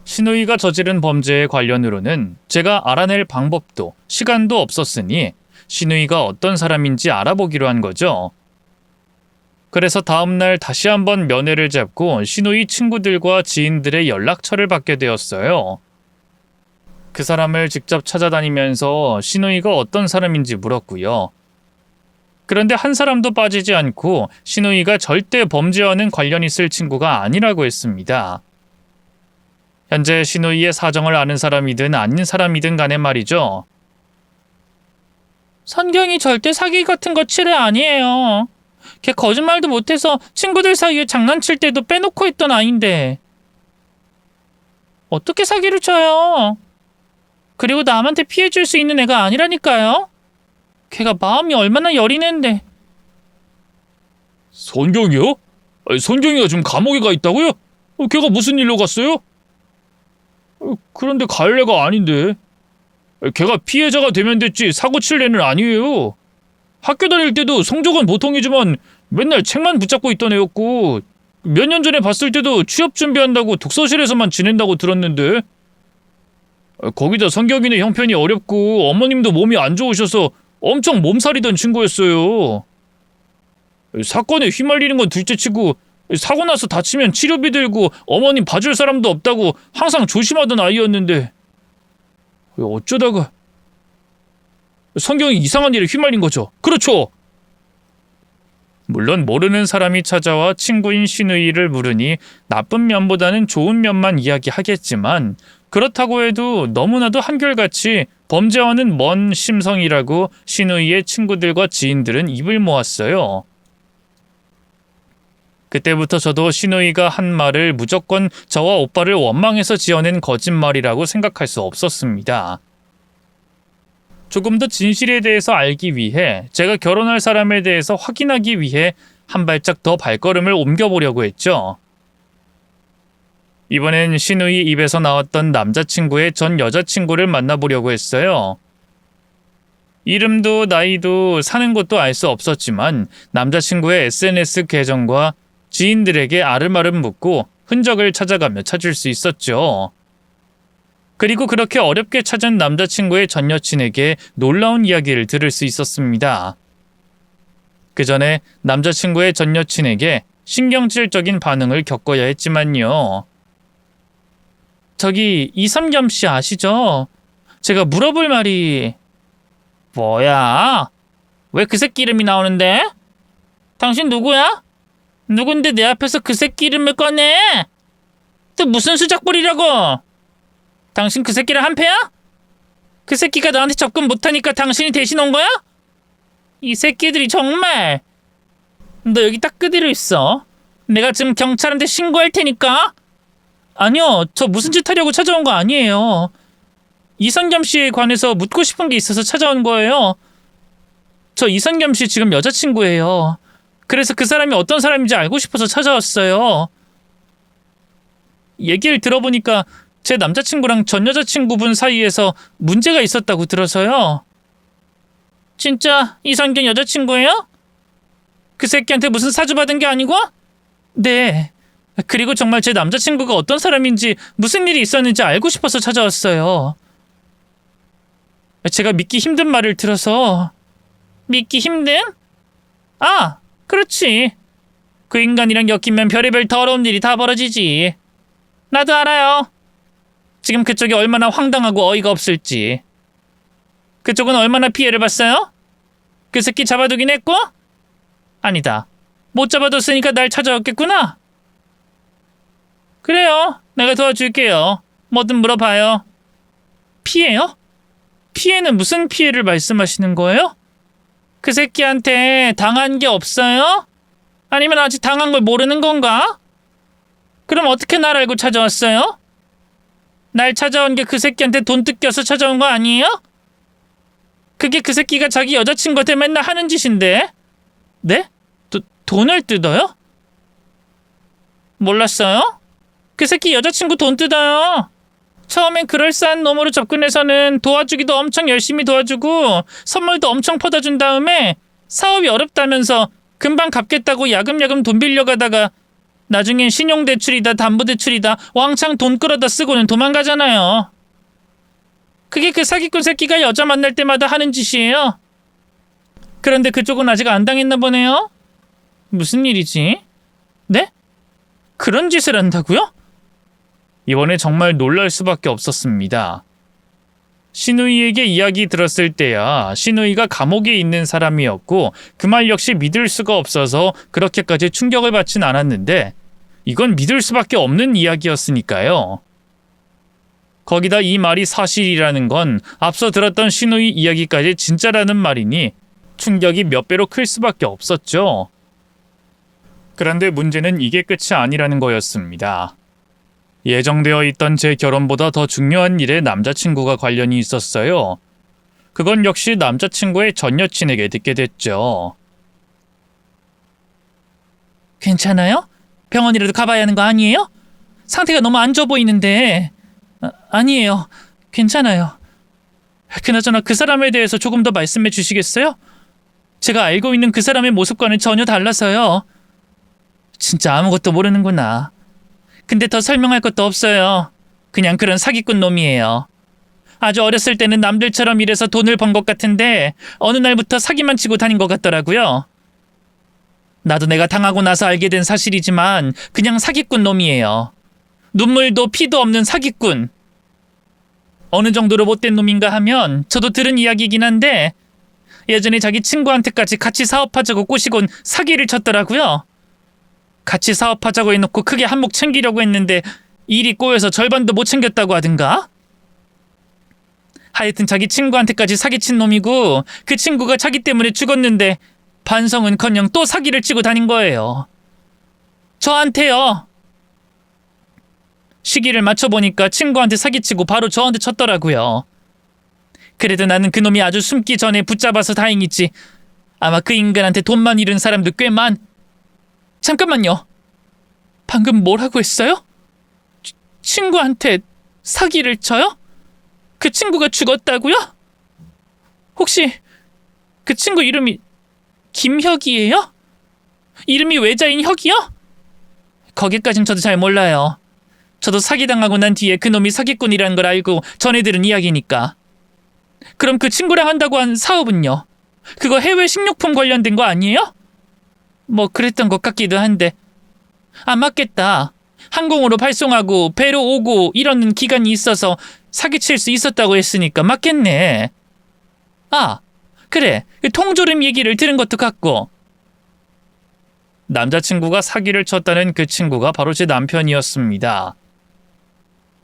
신우이가 저지른 범죄에 관련으로는 제가 알아낼 방법도 시간도 없었으니 신우이가 어떤 사람인지 알아보기로 한 거죠. 그래서 다음날 다시 한번 면회를 잡고 신우이 친구들과 지인들의 연락처를 받게 되었어요. 그 사람을 직접 찾아다니면서 신우이가 어떤 사람인지 물었고요. 그런데 한 사람도 빠지지 않고 신우이가 절대 범죄와는 관련 있을 친구가 아니라고 했습니다. 현재 신우이의 사정을 아는 사람이든 아닌 사람이든 간에 말이죠. 선경이 절대 사기 같은 거 칠애 아니에요. 걔 거짓말도 못해서 친구들 사이에 장난칠 때도 빼놓고 있던 아인데 어떻게 사기를 쳐요? 그리고 남한테 피해줄 수 있는 애가 아니라니까요. 걔가 마음이 얼마나 여린 앤데. 선경이요? 선경이가 지금 감옥에 가 있다고요? 걔가 무슨 일로 갔어요? 그런데 갈 애가 아닌데. 걔가 피해자가 되면 됐지 사고 칠 애는 아니에요. 학교 다닐 때도 성적은 보통이지만 맨날 책만 붙잡고 있던 애였고 몇 년 전에 봤을 때도 취업 준비한다고 독서실에서만 지낸다고 들었는데. 거기다 성경이네 형편이 어렵고 어머님도 몸이 안 좋으셔서 엄청 몸살이던 친구였어요. 사건에 휘말리는 건 둘째치고 사고 나서 다치면 치료비 들고 어머님 봐줄 사람도 없다고 항상 조심하던 아이였는데 어쩌다가 성경이 이상한 일에 휘말린 거죠. 그렇죠. 물론 모르는 사람이 찾아와 친구인 신우이를 물으니 나쁜 면보다는 좋은 면만 이야기하겠지만 그렇다고 해도 너무나도 한결같이 범죄와는 먼 심성이라고 신우이의 친구들과 지인들은 입을 모았어요. 그때부터 저도 신우이가 한 말을 무조건 저와 오빠를 원망해서 지어낸 거짓말이라고 생각할 수 없었습니다. 조금 더 진실에 대해서 알기 위해 제가 결혼할 사람에 대해서 확인하기 위해 한 발짝 더 발걸음을 옮겨보려고 했죠. 이번엔 신우이 입에서 나왔던 남자친구의 전 여자친구를 만나보려고 했어요. 이름도 나이도 사는 곳도 알 수 없었지만 남자친구의 SNS 계정과 지인들에게 아름아름 묻고 흔적을 찾아가며 찾을 수 있었죠. 그리고 그렇게 어렵게 찾은 남자친구의 전 여친에게 놀라운 이야기를 들을 수 있었습니다. 그 전에 남자친구의 전 여친에게 신경질적인 반응을 겪어야 했지만요. 저기 이삼겸 씨 아시죠? 제가 물어볼 말이... 뭐야? 왜 그 새끼 이름이 나오는데? 당신 누구야? 누군데 내 앞에서 그 새끼 이름을 꺼내? 또 무슨 수작부리라고? 당신 그 새끼랑 한패야? 그 새끼가 나한테 접근 못하니까 당신이 대신 온 거야? 이 새끼들이 정말... 너 여기 딱 그대로 있어. 내가 지금 경찰한테 신고할 테니까. 아니요, 저 무슨 짓 하려고 찾아온 거 아니에요. 이선겸 씨에 관해서 묻고 싶은 게 있어서 찾아온 거예요. 저 이선겸 씨 지금 여자친구예요. 그래서 그 사람이 어떤 사람인지 알고 싶어서 찾아왔어요. 얘기를 들어보니까 제 남자친구랑 전 여자친구분 사이에서 문제가 있었다고 들어서요. 진짜 이선겸 여자친구예요? 그 새끼한테 무슨 사주받은 게 아니고? 네. 그리고 정말 제 남자친구가 어떤 사람인지 무슨 일이 있었는지 알고 싶어서 찾아왔어요. 제가 믿기 힘든 말을 들어서. 믿기 힘든? 아, 그렇지. 그 인간이랑 엮이면 별의별 더러운 일이 다 벌어지지. 나도 알아요. 지금 그쪽이 얼마나 황당하고 어이가 없을지. 그쪽은 얼마나 피해를 봤어요? 그 새끼 잡아두긴 했고? 아니다. 못 잡아뒀으니까 날 찾아왔겠구나. 그래요. 내가 도와줄게요. 뭐든 물어봐요. 피해요? 피해는 무슨 피해를 말씀하시는 거예요? 그 새끼한테 당한 게 없어요? 아니면 아직 당한 걸 모르는 건가? 그럼 어떻게 날 알고 찾아왔어요? 날 찾아온 게 그 새끼한테 돈 뜯겨서 찾아온 거 아니에요? 그게 그 새끼가 자기 여자친구한테 맨날 하는 짓인데. 네? 돈을 뜯어요? 몰랐어요? 그 새끼 여자친구 돈 뜯어요. 처음엔 그럴싸한 놈으로 접근해서는 도와주기도 엄청 열심히 도와주고 선물도 엄청 퍼다 준 다음에 사업이 어렵다면서 금방 갚겠다고 야금야금 돈 빌려가다가 나중엔 신용대출이다 담보대출이다 왕창 돈 끌어다 쓰고는 도망가잖아요. 그게 그 사기꾼 새끼가 여자 만날 때마다 하는 짓이에요. 그런데 그쪽은 아직 안 당했나 보네요. 무슨 일이지? 네? 그런 짓을 한다고요? 이번에 정말 놀랄 수밖에 없었습니다. 신우이에게 이야기 들었을 때야 신우이가 감옥에 있는 사람이었고 그 말 역시 믿을 수가 없어서 그렇게까지 충격을 받진 않았는데 이건 믿을 수밖에 없는 이야기였으니까요. 거기다 이 말이 사실이라는 건 앞서 들었던 신우이 이야기까지 진짜라는 말이니 충격이 몇 배로 클 수밖에 없었죠. 그런데 문제는 이게 끝이 아니라는 거였습니다. 예정되어 있던 제 결혼보다 더 중요한 일에 남자친구가 관련이 있었어요. 그건 역시 남자친구의 전 여친에게 듣게 됐죠. 괜찮아요? 병원이라도 가봐야 하는 거 아니에요? 상태가 너무 안 좋아 보이는데. 아니에요. 괜찮아요. 그나저나 그 사람에 대해서 조금 더 말씀해 주시겠어요? 제가 알고 있는 그 사람의 모습과는 전혀 달라서요. 진짜 아무것도 모르는구나. 근데 더 설명할 것도 없어요. 그냥 그런 사기꾼 놈이에요. 아주 어렸을 때는 남들처럼 일해서 돈을 번 것 같은데 어느 날부터 사기만 치고 다닌 것 같더라고요. 나도 내가 당하고 나서 알게 된 사실이지만 그냥 사기꾼 놈이에요. 눈물도 피도 없는 사기꾼. 어느 정도로 못된 놈인가 하면 저도 들은 이야기이긴 한데 예전에 자기 친구한테까지 같이 사업하자고 꼬시곤 사기를 쳤더라고요. 같이 사업하자고 해놓고 크게 한몫 챙기려고 했는데 일이 꼬여서 절반도 못 챙겼다고 하든가? 하여튼 자기 친구한테까지 사기친 놈이고 그 친구가 자기 때문에 죽었는데 반성은커녕 또 사기를 치고 다닌 거예요. 저한테요. 시기를 맞춰보니까 친구한테 사기치고 바로 저한테 쳤더라고요. 그래도 나는 그놈이 아주 숨기 전에 붙잡아서 다행이지. 아마 그 인간한테 돈만 잃은 사람도 꽤 잠깐만요. 방금 뭐라고 했어요? 친구한테 사기를 쳐요? 그 친구가 죽었다고요? 혹시 그 친구 이름이 김혁이에요? 이름이 외자인 혁이요? 거기까진 저도 잘 몰라요. 저도 사기당하고 난 뒤에 그놈이 사기꾼이라는 걸 알고 전해 들은 이야기니까. 그럼 그 친구랑 한다고 한 사업은요? 그거 해외 식료품 관련된 거 아니에요? 뭐 그랬던 것 같기도 한데. 안 맞겠다. 항공으로 발송하고 배로 오고 이러는 기간이 있어서 사기칠 수 있었다고 했으니까 맞겠네. 아, 그래. 통조림 얘기를 들은 것도 같고. 남자친구가 사기를 쳤다는 그 친구가 바로 제 남편이었습니다.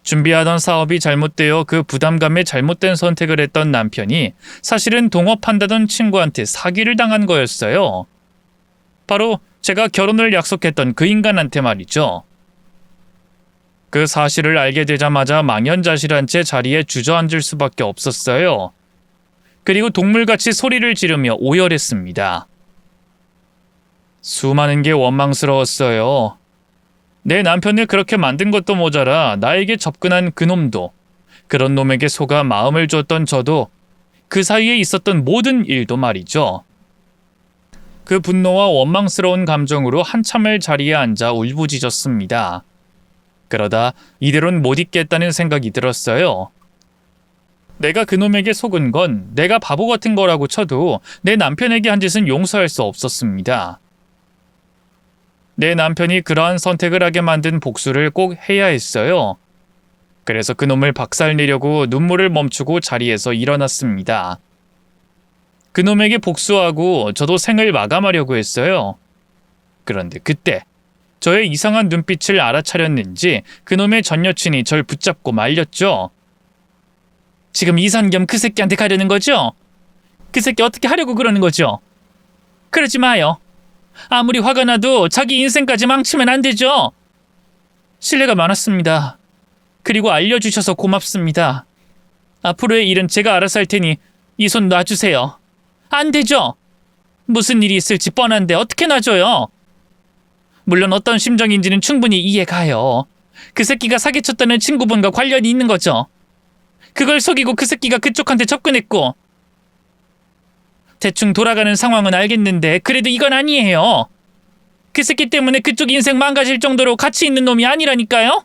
준비하던 사업이 잘못되어 그 부담감에 잘못된 선택을 했던 남편이 사실은 동업한다던 친구한테 사기를 당한 거였어요. 바로 제가 결혼을 약속했던 그 인간한테 말이죠. 그 사실을 알게 되자마자 망연자실한 채 자리에 주저앉을 수밖에 없었어요. 그리고 동물같이 소리를 지르며 오열했습니다. 수많은 게 원망스러웠어요. 내 남편을 그렇게 만든 것도 모자라 나에게 접근한 그놈도, 그런 놈에게 속아 마음을 줬던 저도, 그 사이에 있었던 모든 일도 말이죠. 그 분노와 원망스러운 감정으로 한참을 자리에 앉아 울부짖었습니다. 그러다 이대로는 못 있겠다는 생각이 들었어요. 내가 그놈에게 속은 건 내가 바보 같은 거라고 쳐도 내 남편에게 한 짓은 용서할 수 없었습니다. 내 남편이 그러한 선택을 하게 만든 복수를 꼭 해야 했어요. 그래서 그놈을 박살내려고 눈물을 멈추고 자리에서 일어났습니다. 그놈에게 복수하고 저도 생을 마감하려고 했어요. 그런데 그때 저의 이상한 눈빛을 알아차렸는지 그놈의 전 여친이 절 붙잡고 말렸죠. 지금 이산겸 그 새끼한테 가려는 거죠? 그 새끼 어떻게 하려고 그러는 거죠? 그러지 마요. 아무리 화가 나도 자기 인생까지 망치면 안 되죠. 신뢰가 많았습니다. 그리고 알려주셔서 고맙습니다. 앞으로의 일은 제가 알아서 할 테니 이 손 놔주세요. 안 되죠. 무슨 일이 있을지 뻔한데 어떻게 놔줘요? 물론 어떤 심정인지는 충분히 이해가요. 그 새끼가 사기쳤다는 친구분과 관련이 있는 거죠. 그걸 속이고 그 새끼가 그쪽한테 접근했고, 대충 돌아가는 상황은 알겠는데 그래도 이건 아니에요. 그 새끼 때문에 그쪽 인생 망가질 정도로 가치 있는 놈이 아니라니까요?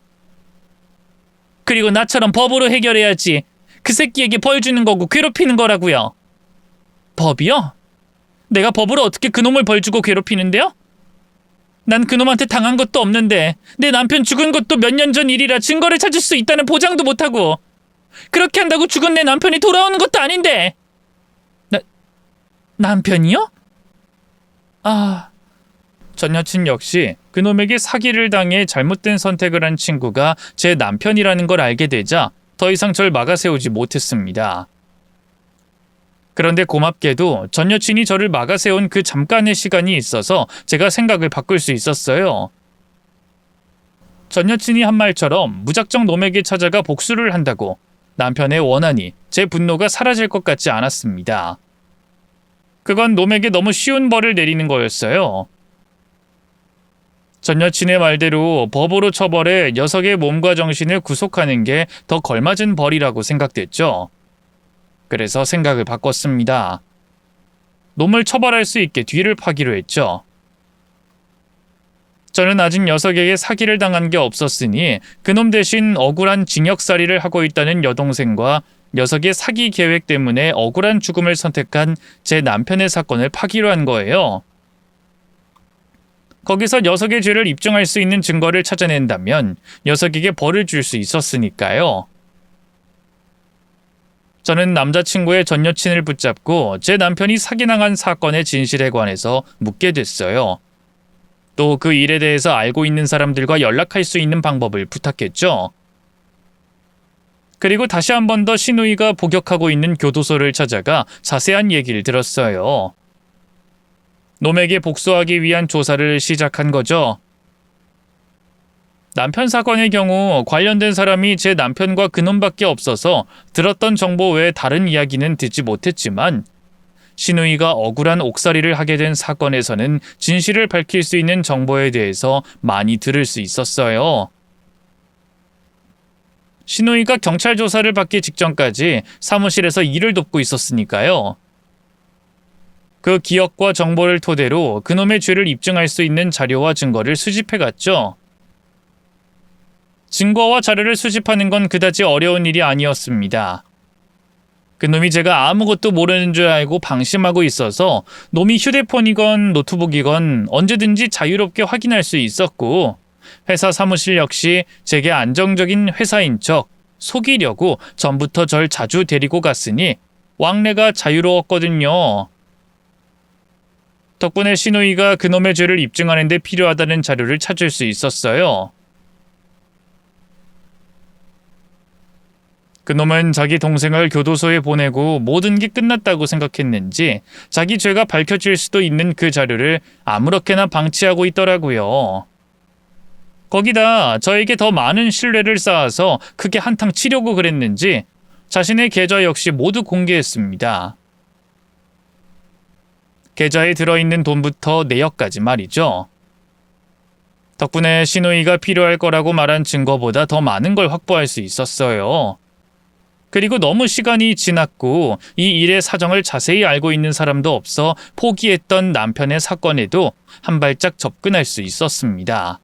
그리고 나처럼 법으로 해결해야지 그 새끼에게 벌 주는 거고 괴롭히는 거라고요. 법이요? 내가 법으로 어떻게 그놈을 벌 주고 괴롭히는데요? 난 그놈한테 당한 것도 없는데 내 남편 죽은 것도 몇 년 전 일이라 증거를 찾을 수 있다는 보장도 못하고, 그렇게 한다고 죽은 내 남편이 돌아오는 것도 아닌데. 남편이요? 전 여친 역시 그놈에게 사기를 당해 잘못된 선택을 한 친구가 제 남편이라는 걸 알게 되자 더 이상 절 막아세우지 못했습니다. 그런데 고맙게도 전 여친이 저를 막아세운 그 잠깐의 시간이 있어서 제가 생각을 바꿀 수 있었어요. 전 여친이 한 말처럼 무작정 놈에게 찾아가 복수를 한다고 남편의 원한이, 제 분노가 사라질 것 같지 않았습니다. 그건 놈에게 너무 쉬운 벌을 내리는 거였어요. 전 여친의 말대로 법으로 처벌해 녀석의 몸과 정신을 구속하는 게 더 걸맞은 벌이라고 생각됐죠. 그래서 생각을 바꿨습니다. 놈을 처벌할 수 있게 뒤를 파기로 했죠. 저는 아직 녀석에게 사기를 당한 게 없었으니 그놈 대신 억울한 징역살이를 하고 있다는 여동생과 녀석의 사기 계획 때문에 억울한 죽음을 선택한 제 남편의 사건을 파기로 한 거예요. 거기서 녀석의 죄를 입증할 수 있는 증거를 찾아낸다면 녀석에게 벌을 줄 수 있었으니까요. 저는 남자친구의 전 여친을 붙잡고 제 남편이 사기당한 사건의 진실에 관해서 묻게 됐어요. 또 그 일에 대해서 알고 있는 사람들과 연락할 수 있는 방법을 부탁했죠. 그리고 다시 한 번 더 신우이가 복역하고 있는 교도소를 찾아가 자세한 얘기를 들었어요. 놈에게 복수하기 위한 조사를 시작한 거죠. 남편 사건의 경우 관련된 사람이 제 남편과 그놈밖에 없어서 들었던 정보 외에 다른 이야기는 듣지 못했지만, 신우이가 억울한 옥살이를 하게 된 사건에서는 진실을 밝힐 수 있는 정보에 대해서 많이 들을 수 있었어요. 신우이가 경찰 조사를 받기 직전까지 사무실에서 일을 돕고 있었으니까요. 그 기억과 정보를 토대로 그놈의 죄를 입증할 수 있는 자료와 증거를 수집해갔죠. 증거와 자료를 수집하는 건 그다지 어려운 일이 아니었습니다. 그놈이 제가 아무것도 모르는 줄 알고 방심하고 있어서 놈이 휴대폰이건 노트북이건 언제든지 자유롭게 확인할 수 있었고, 회사 사무실 역시 제게 안정적인 회사인 척 속이려고 전부터 절 자주 데리고 갔으니 왕래가 자유로웠거든요. 덕분에 신우이가 그놈의 죄를 입증하는 데 필요하다는 자료를 찾을 수 있었어요. 그놈은 자기 동생을 교도소에 보내고 모든 게 끝났다고 생각했는지 자기 죄가 밝혀질 수도 있는 그 자료를 아무렇게나 방치하고 있더라고요. 거기다 저에게 더 많은 신뢰를 쌓아서 크게 한탕 치려고 그랬는지 자신의 계좌 역시 모두 공개했습니다. 계좌에 들어있는 돈부터 내역까지 말이죠. 덕분에 시누이가 필요할 거라고 말한 증거보다 더 많은 걸 확보할 수 있었어요. 그리고 너무 시간이 지났고 이 일의 사정을 자세히 알고 있는 사람도 없어 포기했던 남편의 사건에도 한 발짝 접근할 수 있었습니다.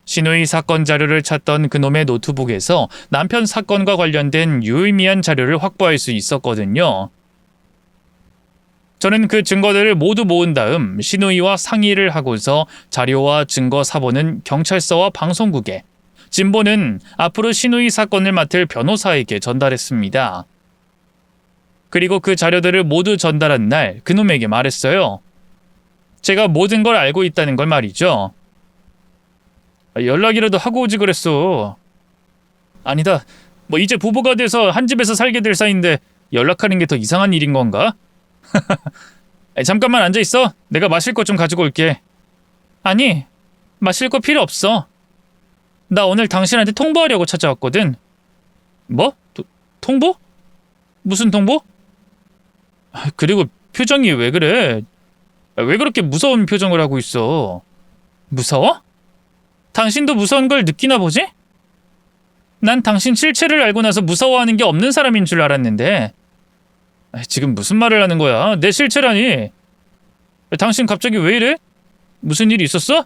시누이 사건 자료를 찾던 그놈의 노트북에서 남편 사건과 관련된 유의미한 자료를 확보할 수 있었거든요. 저는 그 증거들을 모두 모은 다음 시누이와 상의를 하고서 자료와 증거 사본은 경찰서와 방송국에, 진보는 앞으로 시누이 사건을 맡을 변호사에게 전달했습니다. 그리고 그 자료들을 모두 전달한 날 그놈에게 말했어요. 제가 모든 걸 알고 있다는 걸 말이죠. 연락이라도 하고 오지 그랬어. 아니다. 이제 부부가 돼서 한 집에서 살게 될 사이인데 연락하는 게 더 이상한 일인 건가? 잠깐만 앉아있어. 내가 마실 것 좀 가지고 올게. 아니, 마실 거 필요 없어. 나 오늘 당신한테 통보하려고 찾아왔거든. 뭐? 통보? 무슨 통보? 그리고 표정이 왜 그래? 왜 그렇게 무서운 표정을 하고 있어? 무서워? 당신도 무서운 걸 느끼나 보지? 난 당신 실체를 알고 나서 무서워하는 게 없는 사람인 줄 알았는데. 지금 무슨 말을 하는 거야? 내 실체라니. 당신 갑자기 왜 이래? 무슨 일이 있었어?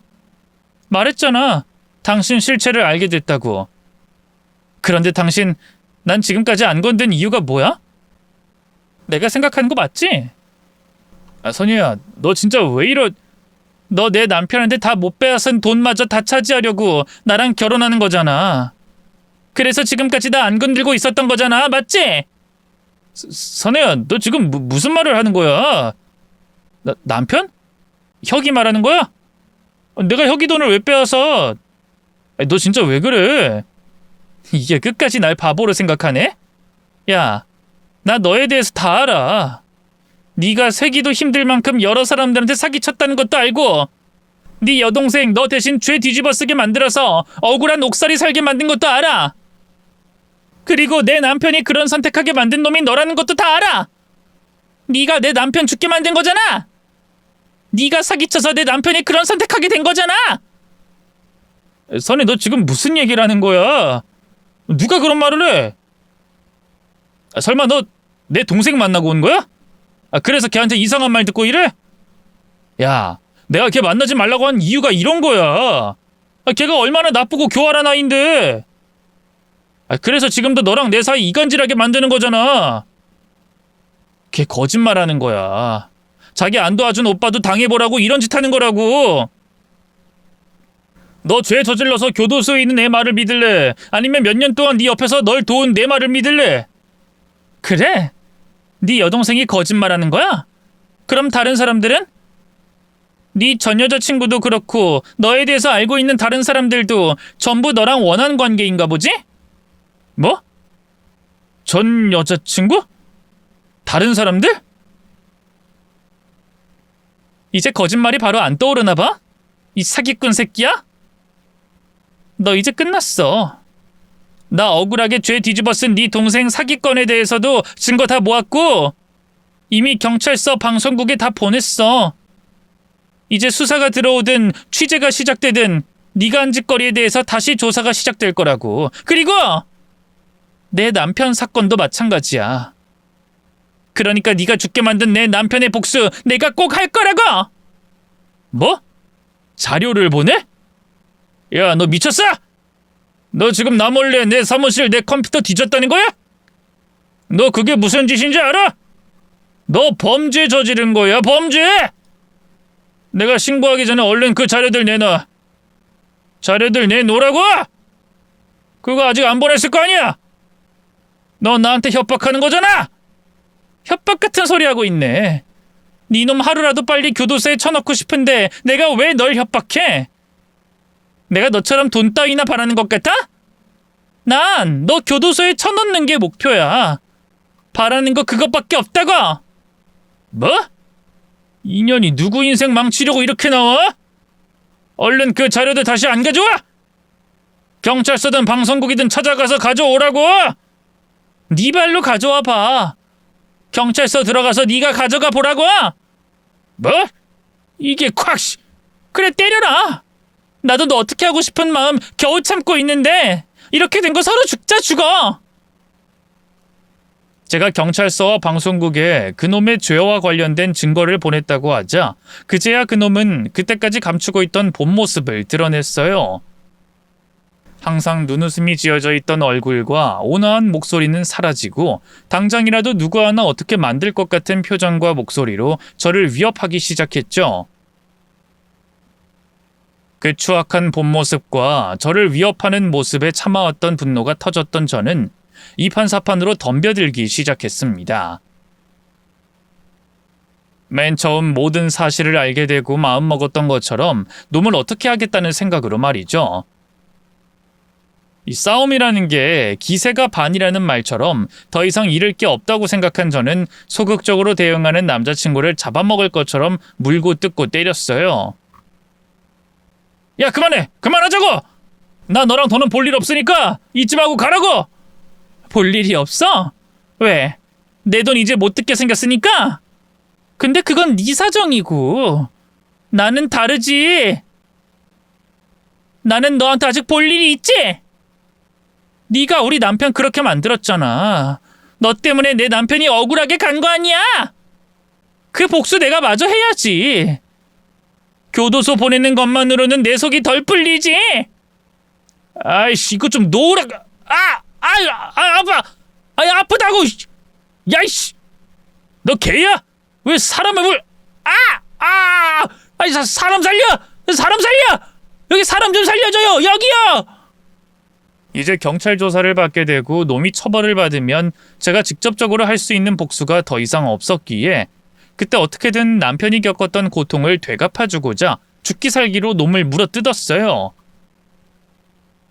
말했잖아. 당신 실체를 알게 됐다고. 그런데 당신, 난 지금까지 안 건든 이유가 뭐야? 내가 생각하는 거 맞지? 선유야, 너 진짜 왜 너 내 남편한테 다 못 빼앗은 돈마저 다 차지하려고 나랑 결혼하는 거잖아. 그래서 지금까지 나 안 건들고 있었던 거잖아. 맞지? 선혜야, 너 지금 무슨 말을 하는 거야? 남편? 혁이 말하는 거야? 내가 혁이 돈을 왜 빼앗아? 너 진짜 왜 그래? 이게 끝까지 날 바보로 생각하네? 야, 나 너에 대해서 다 알아. 네가 세기도 힘들 만큼 여러 사람들한테 사기쳤다는 것도 알고, 네 여동생 너 대신 죄 뒤집어 쓰게 만들어서 억울한 옥살이 살게 만든 것도 알아. 그리고 내 남편이 그런 선택하게 만든 놈이 너라는 것도 다 알아. 네가 내 남편 죽게 만든 거잖아. 네가 사기쳐서 내 남편이 그런 선택하게 된 거잖아. 선혜, 너 지금 무슨 얘기를 하는 거야? 누가 그런 말을 해? 설마 너 내 동생 만나고 온 거야? 그래서 걔한테 이상한 말 듣고 이래? 야, 내가 걔 만나지 말라고 한 이유가 이런 거야. 걔가 얼마나 나쁘고 교활한 아이인데. 그래서 지금도 너랑 내 사이 이간질하게 만드는 거잖아. 걔 거짓말하는 거야. 자기 안 도와준 오빠도 당해보라고 이런 짓 하는 거라고. 너 죄 저질러서 교도소에 있는 애 말을 믿을래? 아니면 몇 년 동안 네 옆에서 널 도운 내 말을 믿을래? 그래? 네 여동생이 거짓말하는 거야? 그럼 다른 사람들은? 네 전 여자친구도 그렇고 너에 대해서 알고 있는 다른 사람들도 전부 너랑 원한 관계인가 보지? 뭐? 전 여자친구? 다른 사람들? 이제 거짓말이 바로 안 떠오르나 봐? 이 사기꾼 새끼야? 너 이제 끝났어. 나 억울하게 죄 뒤집어 쓴 네 동생 사기건에 대해서도 증거 다 모았고 이미 경찰서 방송국에 다 보냈어. 이제 수사가 들어오든 취재가 시작되든 네가 한 짓거리에 대해서 다시 조사가 시작될 거라고. 그리고 내 남편 사건도 마찬가지야. 그러니까 네가 죽게 만든 내 남편의 복수 내가 꼭 할 거라고! 뭐? 자료를 보내? 야, 너 미쳤어? 너 지금 나 몰래 내 사무실 내 컴퓨터 뒤졌다는 거야? 너 그게 무슨 짓인지 알아? 너 범죄 저지른 거야, 범죄! 내가 신고하기 전에 얼른 그 자료들 내놔. 자료들 내놓으라고! 그거 아직 안 보냈을 거 아니야? 너 나한테 협박하는 거잖아! 협박 같은 소리 하고 있네. 니놈 하루라도 빨리 교도소에 쳐넣고 싶은데 내가 왜 널 협박해? 내가 너처럼 돈 따위나 바라는 것 같아? 난 너 교도소에 쳐넣는 게 목표야. 바라는 거 그것밖에 없다고. 뭐? 인연이 누구 인생 망치려고 이렇게 나와? 얼른 그 자료들 다시 안 가져와? 경찰서든 방송국이든 찾아가서 가져오라고. 네 발로 가져와 봐. 경찰서 들어가서 네가 가져가 보라고. 뭐? 이게 콱. 그래, 때려라. 나도 너 어떻게 하고 싶은 마음 겨우 참고 있는데 이렇게 된 거 서로 죽자 죽어. 제가 경찰서와 방송국에 그놈의 죄와 관련된 증거를 보냈다고 하자 그제야 그놈은 그때까지 감추고 있던 본 모습을 드러냈어요. 항상 눈웃음이 지어져 있던 얼굴과 온화한 목소리는 사라지고 당장이라도 누구 하나 어떻게 만들 것 같은 표정과 목소리로 저를 위협하기 시작했죠. 그 추악한 본 모습과 저를 위협하는 모습에 참아왔던 분노가 터졌던 저는 이판사판으로 덤벼들기 시작했습니다. 맨 처음 모든 사실을 알게 되고 마음먹었던 것처럼 놈을 어떻게 하겠다는 생각으로 말이죠. 이 싸움이라는 게 기세가 반이라는 말처럼 더 이상 잃을 게 없다고 생각한 저는 소극적으로 대응하는 남자친구를 잡아먹을 것처럼 물고 뜯고 때렸어요. 야, 그만해! 그만하자고! 나 너랑 더는 볼 일 없으니까 잊지 말고 가라고! 볼 일이 없어? 왜? 내 돈 이제 못 듣게 생겼으니까? 근데 그건 네 사정이고 나는 다르지. 나는 너한테 아직 볼 일이 있지? 네가 우리 남편 그렇게 만들었잖아. 너 때문에 내 남편이 억울하게 간 거 아니야? 그 복수 내가 마저 해야지. 교도소 보내는 것만으로는 내 속이 덜 풀리지? 아이씨, 이거 좀 놓으라. 아파. 아프다고. 야이씨, 너 개야? 왜 사람을 사람 살려! 사람 살려! 여기 사람 좀 살려줘요! 여기요! 이제 경찰 조사를 받게 되고 놈이 처벌을 받으면 제가 직접적으로 할 수 있는 복수가 더 이상 없었기에 그때 어떻게든 남편이 겪었던 고통을 되갚아주고자 죽기 살기로 놈을 물어뜯었어요.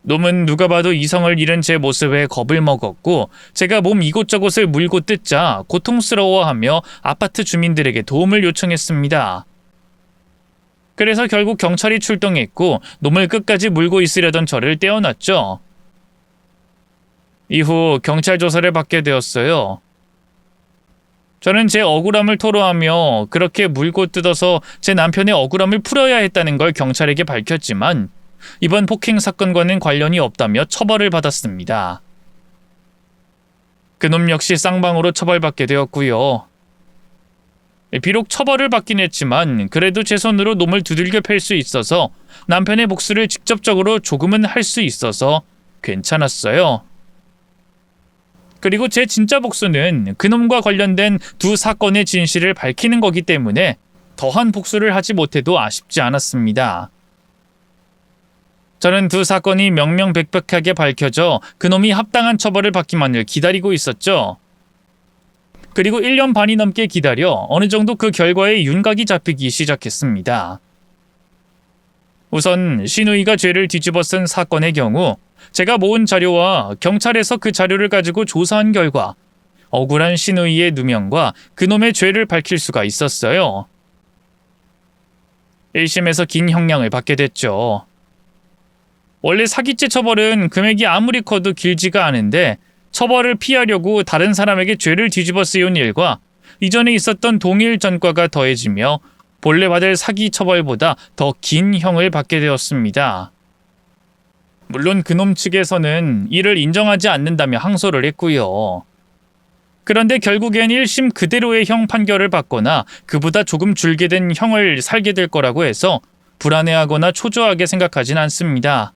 놈은 누가 봐도 이성을 잃은 제 모습에 겁을 먹었고 제가 몸 이곳저곳을 물고 뜯자 고통스러워하며 아파트 주민들에게 도움을 요청했습니다. 그래서 결국 경찰이 출동했고 놈을 끝까지 물고 있으려던 저를 떼어놨죠. 이후 경찰 조사를 받게 되었어요. 저는 제 억울함을 토로하며 그렇게 물고 뜯어서 제 남편의 억울함을 풀어야 했다는 걸 경찰에게 밝혔지만 이번 폭행 사건과는 관련이 없다며 처벌을 받았습니다. 그놈 역시 쌍방으로 처벌받게 되었고요. 비록 처벌을 받긴 했지만 그래도 제 손으로 놈을 두들겨 팰 수 있어서 남편의 복수를 직접적으로 조금은 할 수 있어서 괜찮았어요. 그리고 제 진짜 복수는 그놈과 관련된 두 사건의 진실을 밝히는 거기 때문에 더한 복수를 하지 못해도 아쉽지 않았습니다. 저는 두 사건이 명명백백하게 밝혀져 그놈이 합당한 처벌을 받기만을 기다리고 있었죠. 그리고 1년 반이 넘게 기다려 어느 정도 그 결과에 윤곽이 잡히기 시작했습니다. 우선 신우이가 죄를 뒤집어 쓴 사건의 경우 제가 모은 자료와 경찰에서 그 자료를 가지고 조사한 결과 억울한 신우이의 누명과 그놈의 죄를 밝힐 수가 있었어요. 1심에서 긴 형량을 받게 됐죠. 원래 사기죄 처벌은 금액이 아무리 커도 길지가 않은데 처벌을 피하려고 다른 사람에게 죄를 뒤집어 쓰여온 일과 이전에 있었던 동일 전과가 더해지며 본래 받을 사기 처벌보다 더 긴 형을 받게 되었습니다. 물론 그놈 측에서는 이를 인정하지 않는다며 항소를 했고요. 그런데 결국엔 1심 그대로의 형 판결을 받거나 그보다 조금 줄게 된 형을 살게 될 거라고 해서 불안해하거나 초조하게 생각하진 않습니다.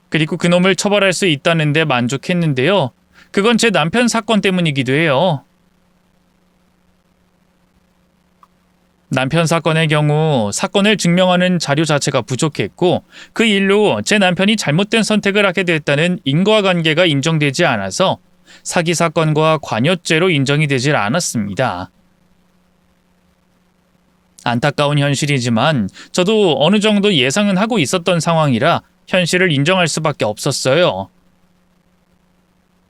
그리고 그놈을 처벌할 수 있다는 데 만족했는데요. 그건 제 남편 사건 때문이기도 해요. 남편 사건의 경우 사건을 증명하는 자료 자체가 부족했고 그 일로 제 남편이 잘못된 선택을 하게 됐다는 인과관계가 인정되지 않아서 사기 사건과 관여죄로 인정이 되질 않았습니다. 안타까운 현실이지만 저도 어느 정도 예상은 하고 있었던 상황이라 현실을 인정할 수밖에 없었어요.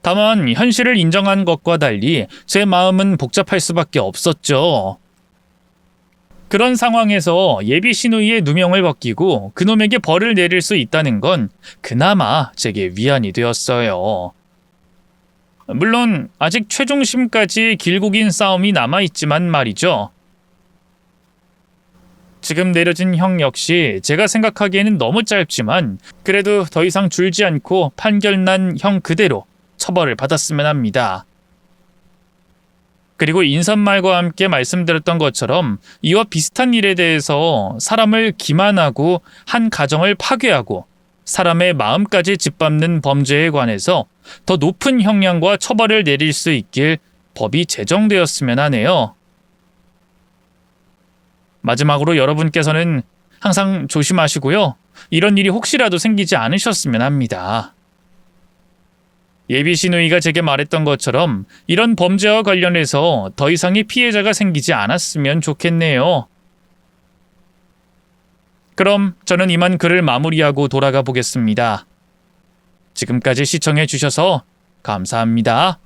다만 현실을 인정한 것과 달리 제 마음은 복잡할 수밖에 없었죠. 그런 상황에서 예비 신우이의 누명을 벗기고 그놈에게 벌을 내릴 수 있다는 건 그나마 제게 위안이 되었어요. 물론 아직 최종심까지 길고 긴 싸움이 남아있지만 말이죠. 지금 내려진 형 역시 제가 생각하기에는 너무 짧지만 그래도 더 이상 줄지 않고 판결난 형 그대로 처벌을 받았으면 합니다. 그리고 인사말과 함께 말씀드렸던 것처럼 이와 비슷한 일에 대해서 사람을 기만하고 한 가정을 파괴하고 사람의 마음까지 짓밟는 범죄에 관해서 더 높은 형량과 처벌을 내릴 수 있길 법이 제정되었으면 하네요. 마지막으로 여러분께서는 항상 조심하시고요. 이런 일이 혹시라도 생기지 않으셨으면 합니다. 예비 시누이가 제게 말했던 것처럼 이런 범죄와 관련해서 더 이상의 피해자가 생기지 않았으면 좋겠네요. 그럼 저는 이만 글을 마무리하고 돌아가 보겠습니다. 지금까지 시청해 주셔서 감사합니다.